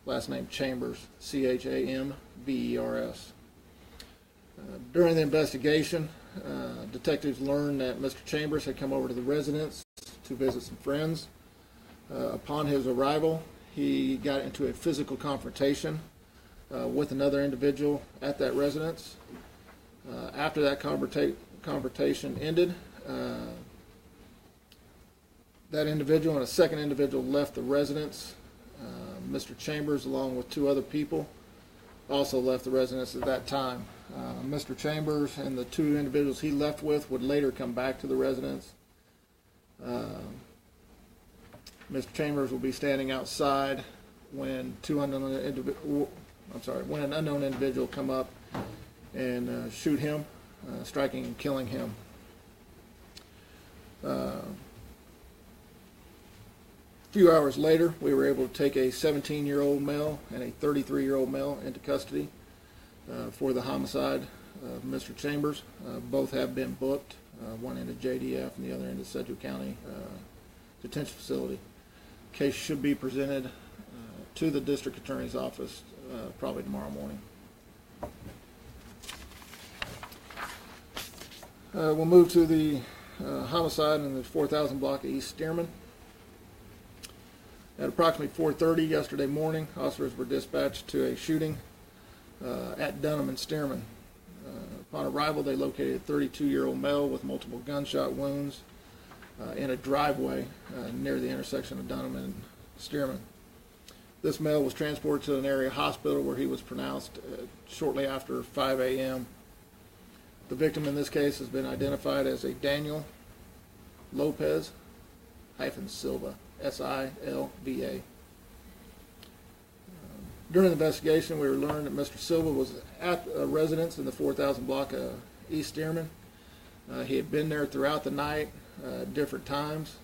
last name Chambers, Chambers. During the investigation, detectives learned that Mr. Chambers had come over to the residence to visit some friends. Upon his arrival, he got into a physical confrontation with another individual at that residence. After that confrontation ended, that individual and a second individual left the residence. Mr. Chambers, along with two other people, also left the residence at that time. Mr. Chambers and the two individuals he left with would later come back to the residence. Mr. Chambers will be standing outside when when an unknown individual come up and shoot him, striking and killing him. A few hours later, we were able to take a 17-year-old male and a 33-year-old male into custody for the homicide of Mr. Chambers. Both have been booked, one into JDF and the other into Sedgwick County Detention Facility. Case should be presented to the District Attorney's Office probably tomorrow morning. We'll move to the homicide in the 4000 block of East Stearman. At approximately 4:30 yesterday morning, officers were dispatched to a shooting at Dunham and Stearman. Upon arrival, they located a 32-year-old male with multiple gunshot wounds in a driveway near the intersection of Dunham and Stearman. This male was transported to an area hospital where he was pronounced shortly after 5 a.m. The victim in this case has been identified as a Daniel Lopez-Silva, S-I-L-V-A. During the investigation, we learned that Mr. Silva was at a residence in the 4000 block of East Stearman. He had been there throughout the night at different times,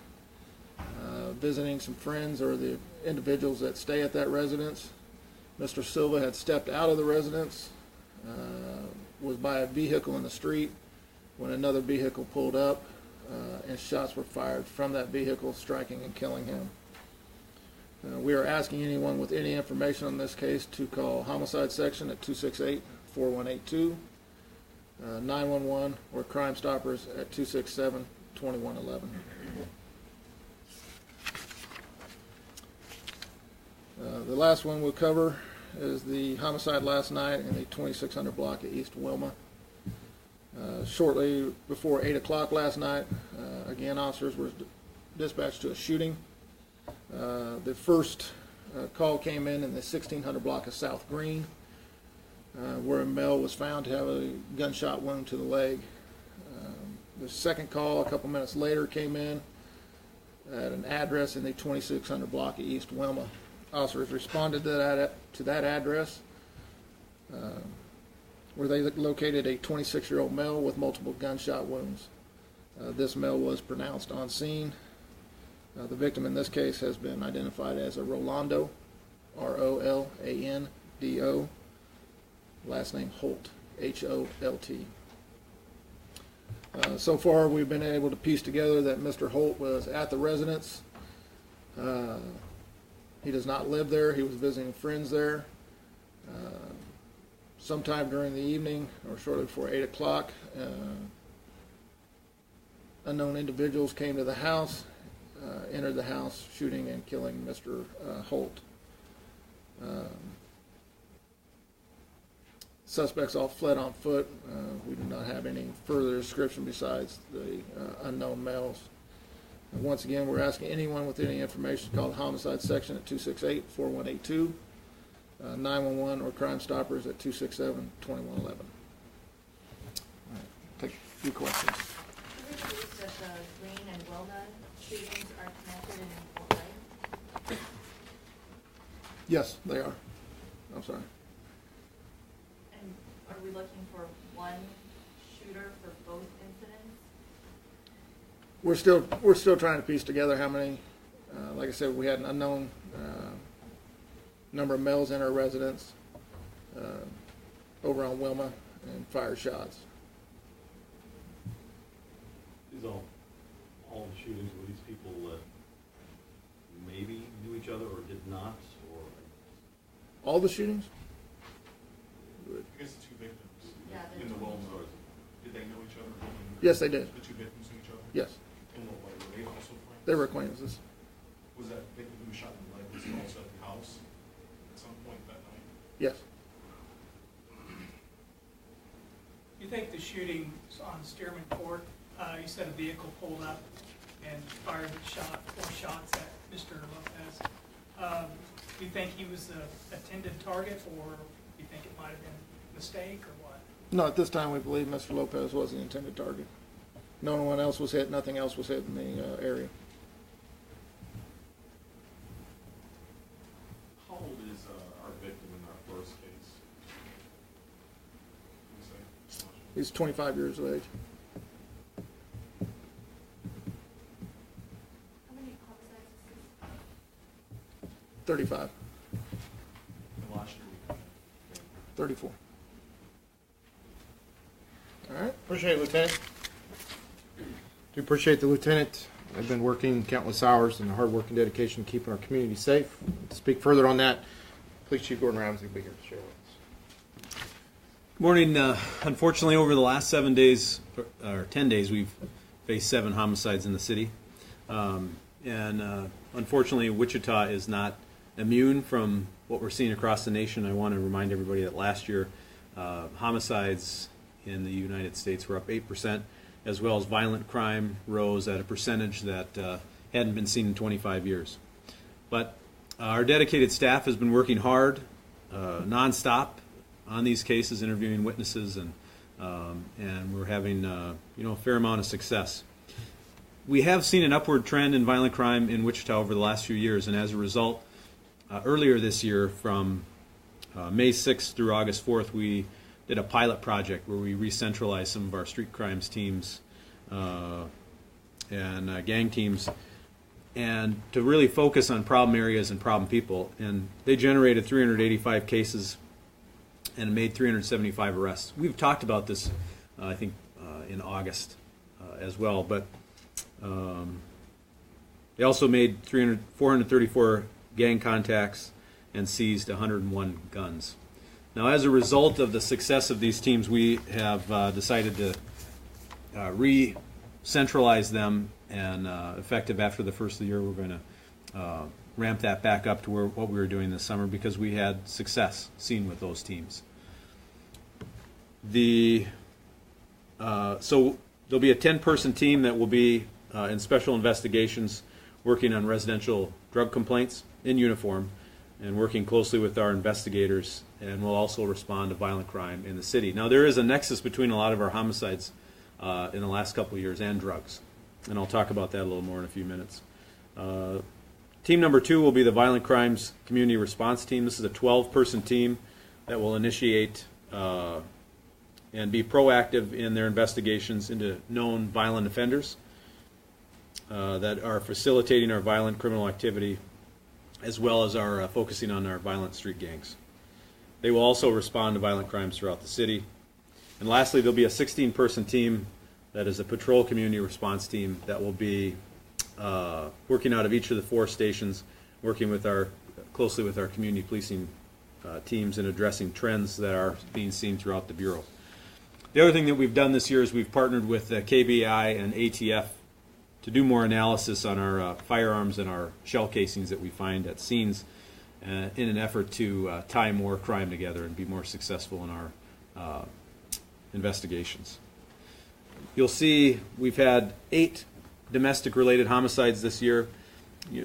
visiting some friends or the individuals that stay at that residence. Mr. Silva had stepped out of the residence, was by a vehicle in the street when another vehicle pulled up, and shots were fired from that vehicle, striking and killing him. We are asking anyone with any information on this case to call Homicide Section at 268-4182, 911, or Crime Stoppers at 267-2111. The last one we'll cover is the homicide last night in the 2600 block of East Wilma. Shortly before 8 o'clock last night, again, officers were dispatched to a shooting. The first call came in the 1600 block of South Green, where a male was found to have a gunshot wound to the leg. The second call, a couple minutes later, came in at an address in the 2600 block of East Wilma. Officers responded to that address, where they located a 26-year-old male with multiple gunshot wounds. This male was pronounced on scene. The victim in this case has been identified as a Rolando, R-O-L-A-N-D-O, last name Holt, H-O-L-T. So far, we've been able to piece together that Mr. Holt was at the residence. He does not live there. He was visiting friends there. Sometime during the evening, or shortly before 8 o'clock, unknown individuals came to the house, entered the house, shooting and killing Mr. Holt. Suspects all fled on foot. We do not have any further description besides the unknown males. And once again, we're asking anyone with any information to call the Homicide Section at 268-4182, 911, or Crime Stoppers at 267-2111. Take a few questions. Can you prove that the Green and Wilma shootings are connected in what way? Yes, they are. I'm sorry. And are we looking for one shooter for both incidents? We're still trying to piece together how many. Like I said, we had an unknown number of males in our residence over on Wilma and fired shots. These all the shootings were these people that maybe knew each other or did not, or All the shootings? I guess the two victims Yeah, they in the told me. Williams, did they know each other? Yes, they did. The two victims knew each other? Yes, And what, were they also friends? they were acquaintances. Was that victim who was shot in the leg, was he also at the house at some point that night? Yes. You think the shooting on Stearman Court, you said a vehicle pulled up and fired four shots at Mr. Lopez. Do you think he was the intended target, or do you think it might have been a mistake, or what? No, at this time we believe Mr. Lopez was the intended target. No one else was hit, nothing else was hit in the area. How old is our victim in our first case? Can you say? He's 25 years of age. How many homicides is this? 35, And last year we had 34. All right. Appreciate it, Lieutenant. Do appreciate the lieutenant. I've been working countless hours and hard work and dedication to keeping our community safe. To speak further on that, Police Chief Gordon Ramsey will be here to share with us. Good morning. Unfortunately, over the last 7 days, or 10 days, we've faced 7 homicides in the city. Unfortunately, Wichita is not immune from what we're seeing across the nation. I want to remind everybody that last year, homicides in the United States were up 8%, as well as violent crime rose at a percentage that hadn't been seen in 25 years. But our dedicated staff has been working hard, nonstop, on these cases, interviewing witnesses, and we're having a fair amount of success. We have seen an upward trend in violent crime in Wichita over the last few years, and as a result, earlier this year, from May 6th through August 4th, we did a pilot project where we re-centralized some of our street crimes teams and gang teams, and to really focus on problem areas and problem people. And they generated 385 cases and made 375 arrests. We've talked about this, I think, in August as well, but they also made 434 gang contacts and seized 101 guns. Now, as a result of the success of these teams, we have decided to re-centralize them, and effective after the first of the year, we're going to ramp that back up to what we were doing this summer, because we had success seen with those teams. So there'll be a 10-person team that will be in special investigations, working on residential drug complaints in uniform, and working closely with our investigators, and will also respond to violent crime in the city. Now, there is a nexus between a lot of our homicides in the last couple of years and drugs, and I'll talk about that a little more in a few minutes. Team number 2 will be the Violent Crimes Community Response Team. This is a 12-person team that will initiate and be proactive in their investigations into known violent offenders that are facilitating our violent criminal activity, as well as our focusing on our violent street gangs. They will also respond to violent crimes throughout the city. And lastly, there'll be a 16-person team that is a patrol community response team that will be working out of each of the 4 stations, working with closely with our community policing teams and addressing trends that are being seen throughout the Bureau. The other thing that we've done this year is we've partnered with KBI and ATF to do more analysis on our firearms and our shell casings that we find at scenes in an effort to tie more crime together and be more successful in our investigations. You'll see we've had 8 domestic-related homicides this year.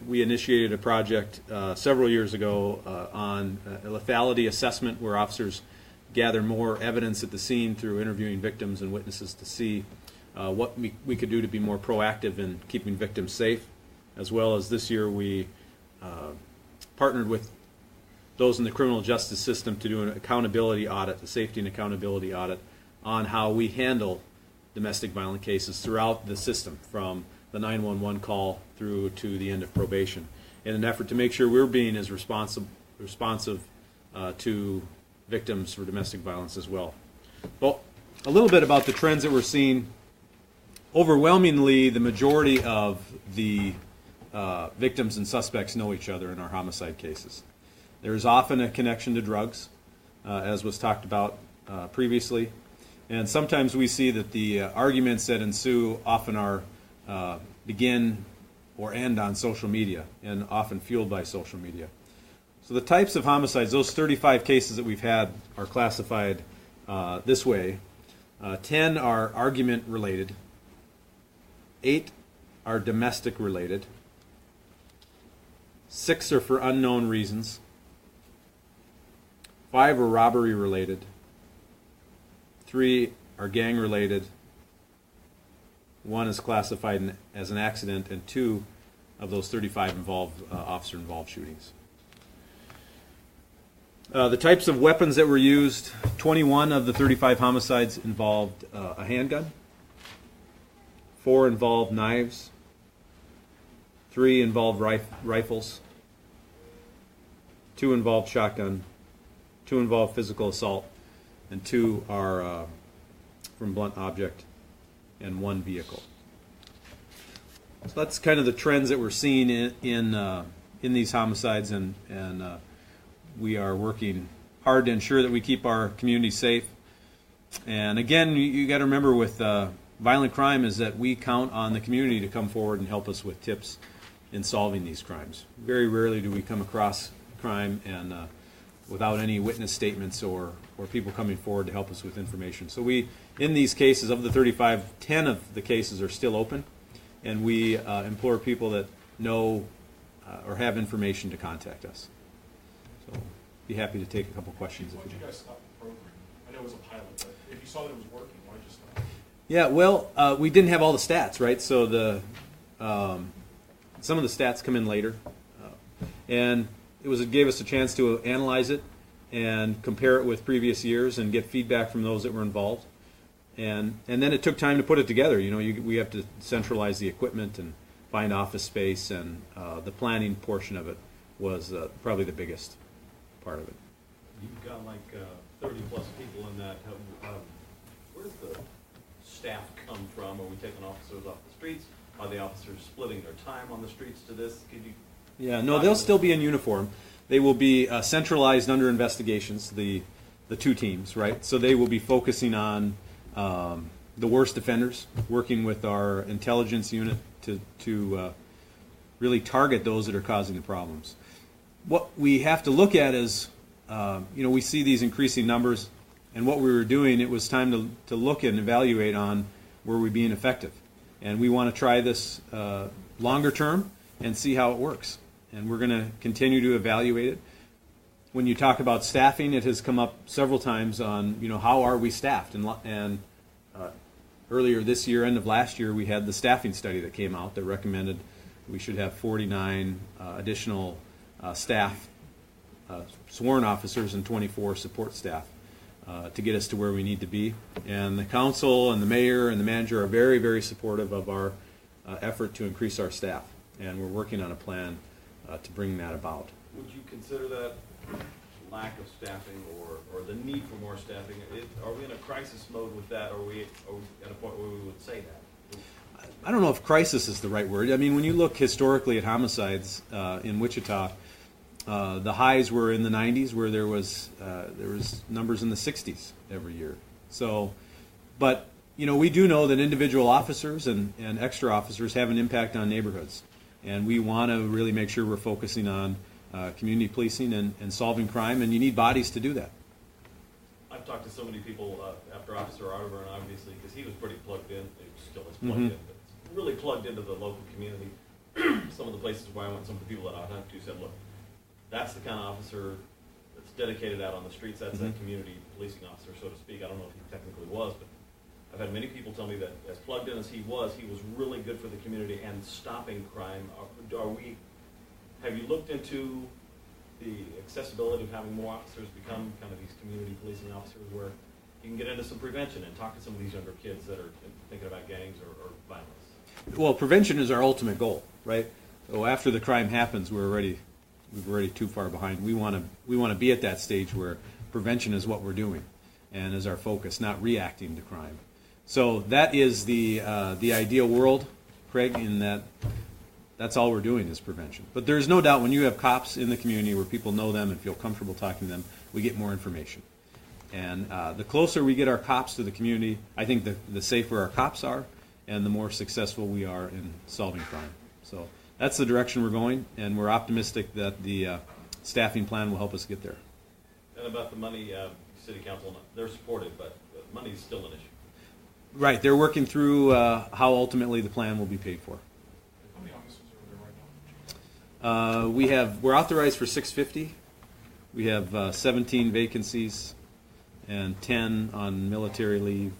We initiated a project several years ago on a lethality assessment, where officers gather more evidence at the scene through interviewing victims and witnesses to see what we could do to be more proactive in keeping victims safe. As well as this year, we partnered with those in the criminal justice system to do an accountability audit, a safety and accountability audit, on how we handle domestic violent cases throughout the system, from the 911 call through to the end of probation, in an effort to make sure we're being as responsive to victims for domestic violence as well. Well, a little bit about the trends that we're seeing. Overwhelmingly, the majority of the victims and suspects know each other in our homicide cases. There's often a connection to drugs, as was talked about previously. And sometimes we see that the arguments that ensue often are begin or end on social media, and often fueled by social media. So the types of homicides, those 35 cases that we've had, are classified this way. 10 are argument related. 8 are domestic related. 6 are for unknown reasons. 5 are robbery related. 3 are gang related. 1 is classified as an accident, and 2 of those 35 involve officer-involved shootings. The types of weapons that were used, 21 of the 35 homicides involved a handgun. 4 involved knives. 3 involved rifles. 2 involved shotgun. 2 involved physical assault. And 2 are from blunt object, and 1 vehicle. So that's kind of the trends that we're seeing in these homicides, and we are working hard to ensure that we keep our community safe. And again, you got to remember with violent crime is that we count on the community to come forward and help us with tips in solving these crimes. Very rarely do we come across crime and without any witness statements or people coming forward to help us with information. So we, in these cases, of the 35, 10 of the cases are still open, and we implore people that know or have information to contact us. So be happy to take a couple questions. Why did you guys stop the program? I know it was a pilot, but if you saw that it was working, why did you stop? Yeah, well, we didn't have all the stats, right? So the some of the stats come in later, and it gave us a chance to analyze it and compare it with previous years and get feedback from those that were involved. And then it took time to put it together. You know, we have to centralize the equipment and find office space, and the planning portion of it was probably the biggest part of it. You've got like 30 plus people in that. Where does the staff come from? Are we taking officers off the streets? Are the officers splitting their time on the streets to this? Could you? Yeah, no, they'll still be in uniform. They will be centralized under investigations, the 2 teams, right? So they will be focusing on the worst offenders, working with our intelligence unit to really target those that are causing the problems. What we have to look at is, we see these increasing numbers, and what we were doing, it was time to look and evaluate on were we being effective. And we want to try this longer term and see how it works. And we're going to continue to evaluate it. When you talk about staffing, it has come up several times on, how are we staffed? And earlier this year, end of last year, we had the staffing study that came out that recommended we should have 49 additional staff, sworn officers, and 24 support staff to get us to where we need to be. And the council and the mayor and the manager are very, very supportive of our effort to increase our staff. And we're working on a plan to bring that about. Would you consider that lack of staffing or the need for more staffing? Are we in a crisis mode with that, or are we at a point where we would say that? I don't know if crisis is the right word. I mean, when you look historically at homicides in Wichita, the highs were in the 90s, where there was numbers in the 60s every year. So, but we do know that individual officers and extra officers have an impact on neighborhoods, and we want to really make sure we're focusing on community policing and solving crime, and you need bodies to do that. I've talked to so many people after Officer Arterburn, obviously, because he was pretty plugged in. He still is plugged in, but really plugged into the local community. Some of the places where I went, some of the people that I talked to said, look, that's the kind of officer that's dedicated out on the streets. That's that community policing officer, so to speak. I don't know if he technically was, but I've had many people tell me that as plugged in as he was really good for the community and stopping crime. Have you looked into the accessibility of having more officers become kind of these community policing officers, where you can get into some prevention and talk to some of these younger kids that are thinking about gangs or violence? Well, prevention is our ultimate goal, right? So after the crime happens, we're already too far behind. We want to be at that stage where prevention is what we're doing and is our focus, not reacting to crime. So that is the ideal world, Craig, in that that's all we're doing is prevention. But there's no doubt when you have cops in the community where people know them and feel comfortable talking to them, we get more information. And the closer we get our cops to the community, I think the safer our cops are and the more successful we are in solving crime. So that's the direction we're going, and we're optimistic that the staffing plan will help us get there. And about the money, city council, they're supportive, but money is still an issue. Right, they're working through how ultimately the plan will be paid for. How many officers are there right now? We're authorized for 650. We have 17 vacancies and 10 on military leave.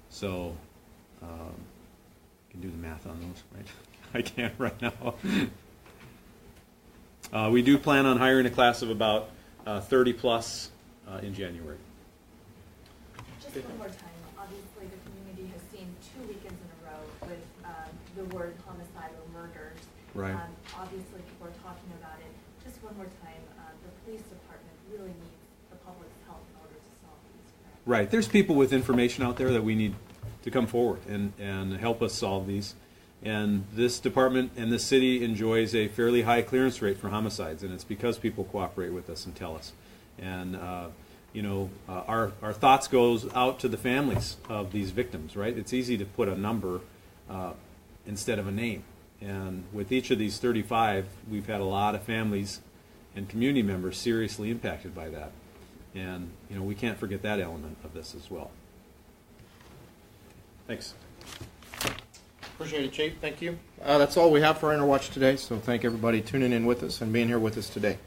So you can do the math on those, right? I can't right now. We do plan on hiring a class of about 30 plus in January. Just one more time, obviously the community has seen 2 weekends in a row with the word homicide or murders. Right. Obviously people are talking about it. Just one more time, the police department really needs the public's help in order to solve these crimes. Right. There's people with information out there that we need to come forward and help us solve these. And this department and this city enjoys a fairly high clearance rate for homicides, and it's because people cooperate with us and tell us. And our thoughts goes out to the families of these victims, right? It's easy to put a number instead of a name. And with each of these 35, we've had a lot of families and community members seriously impacted by that. And, we can't forget that element of this as well. Thanks. Appreciate it, Chief. Thank you. That's all we have for Interwatch today, so thank everybody tuning in with us and being here with us today.